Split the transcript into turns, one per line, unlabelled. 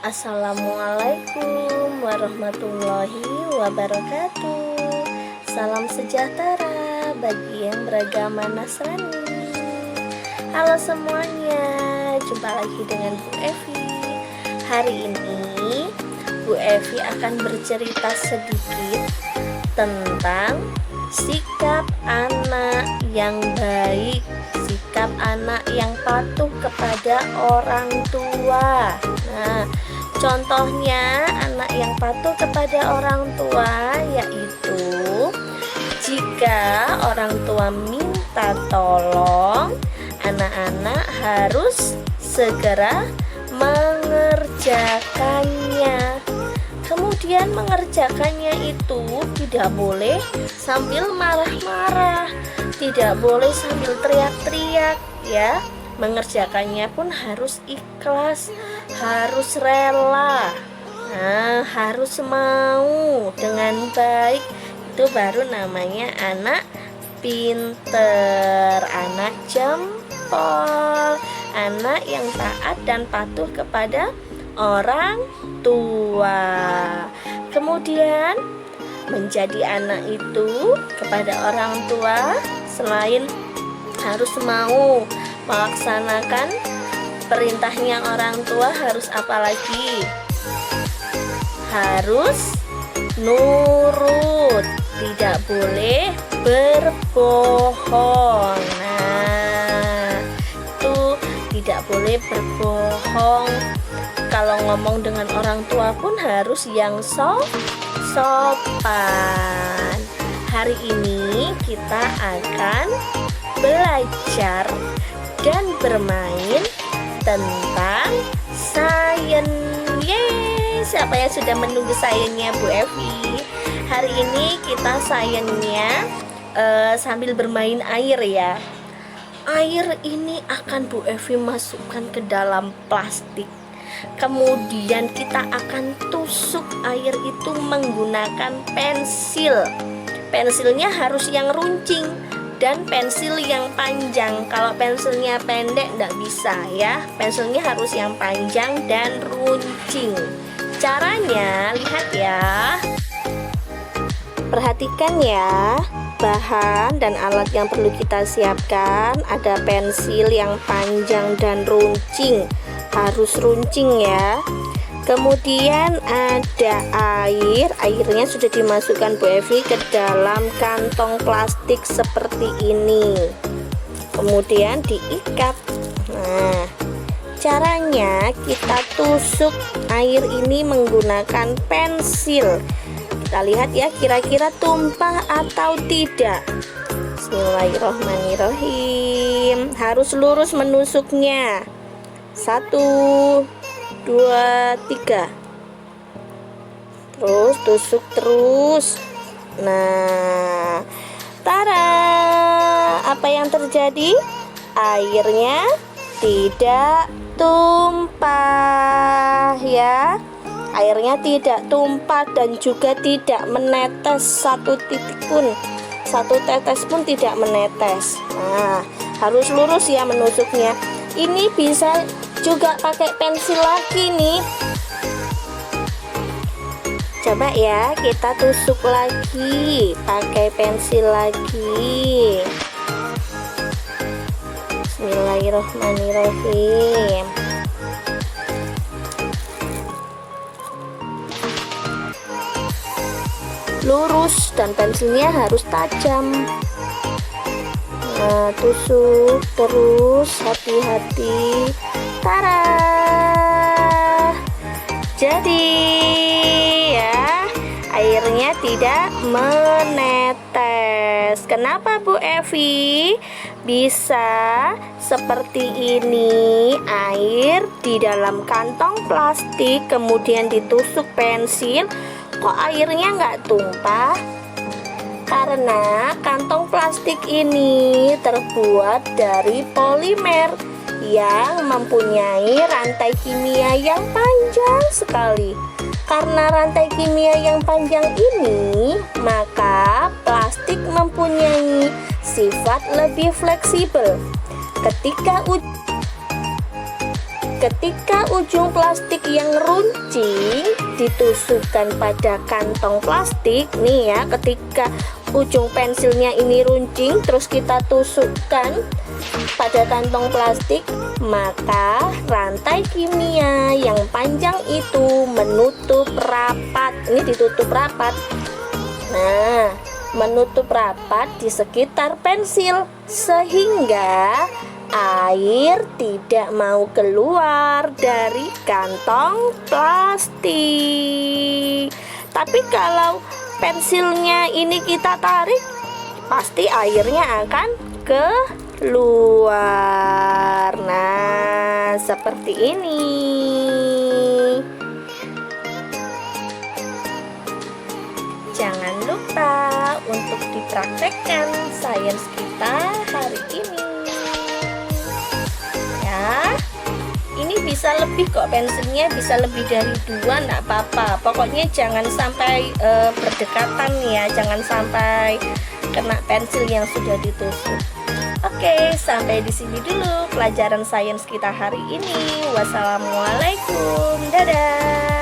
Assalamualaikum warahmatullahi wabarakatuh. Salam sejahtera bagi yang beragama Nasrani. Halo semuanya, jumpa lagi dengan Bu Evi. Hari ini Bu Evi akan bercerita sedikit tentang sikap anak yang baik, sikap anak yang patuh kepada orang tua. Nah, contohnya anak yang patuh kepada orang tua yaitu jika orang tua minta tolong, anak-anak harus segera mengerjakannya. Kemudian mengerjakannya itu tidak boleh sambil marah-marah, tidak boleh sambil teriak-teriak ya. Mengerjakannya pun harus ikhlas, harus rela, harus mau dengan baik. Itu baru namanya anak pinter, anak jempol, anak yang taat dan patuh kepada orang tua. Kemudian menjadi anak itu kepada orang tua, selain harus mau melaksanakan perintahnya orang tua, harus apa lagi? Harus nurut, tidak boleh berbohong. Nah, itu tidak boleh berbohong. Kalau ngomong dengan orang tua pun harus yang sopan. Hari ini kita akan belajar dan bermain tentang sains. Yeay, siapa yang sudah menunggu sainsnya Bu Evi? Hari ini kita sainsnya sambil bermain air ya. Air ini akan Bu Evi masukkan ke dalam plastik. Kemudian kita akan tusuk air itu menggunakan pensil. Pensilnya harus yang runcing dan pensil yang panjang. Kalau pensilnya pendek tidak bisa ya. Pensilnya harus yang panjang dan runcing. Caranya lihat ya. Perhatikan ya, bahan dan alat yang perlu kita siapkan. Ada pensil yang panjang dan runcing, harus runcing ya. Kemudian ada air. Airnya sudah dimasukkan Bu Evi ke dalam kantong plastik seperti ini. Kemudian diikat. Nah, caranya kita tusuk air ini menggunakan pensil. Kita lihat ya, kira-kira tumpah atau tidak. Bismillahirrahmanirrahim. Harus lurus menusuknya. 1, 2, 3. Terus tusuk terus. Nah, tara, apa yang terjadi? Airnya tidak tumpah ya. Airnya tidak tumpah dan juga tidak menetes satu titik pun, satu tetes pun tidak menetes. Nah, harus lurus ya menusuknya. Ini bisa juga pakai pensil lagi nih. Coba ya, kita tusuk lagi pakai pensil lagi. Bismillahirrahmanirrahim. Lurus dan pensilnya harus tajam. Nah, tusuk terus, hati-hati. Tara, jadi ya, airnya tidak menetes. Kenapa Bu Evi bisa seperti ini? Air di dalam kantong plastik, kemudian ditusuk pensil, kok airnya nggak tumpah? Karena kantong plastik ini terbuat dari polimer yang mempunyai rantai kimia yang panjang sekali. Karena rantai kimia yang panjang ini, maka plastik mempunyai sifat lebih fleksibel. Ketika Ketika ujung plastik yang runcing ditusukkan pada kantong plastik nih ya, ketika ujung pensilnya ini runcing terus kita tusukkan pada kantong plastik, maka rantai kimia yang panjang itu menutup rapat. Ini ditutup rapat. Nah, menutup rapat di sekitar pensil sehingga air tidak mau keluar dari kantong plastik. Tapi kalau pensilnya ini kita tarik, pasti airnya akan keluar. Nah, seperti ini. Jangan lupa untuk dipraktekkan sains kita hari ini. Ini bisa lebih kok, pensilnya bisa lebih dari 2, enggak apa-apa. Pokoknya jangan sampai berdekatan ya, jangan sampai kena pensil yang sudah ditusuk. Oke, sampai di sini dulu pelajaran sains kita hari ini. Wassalamualaikum, dadah.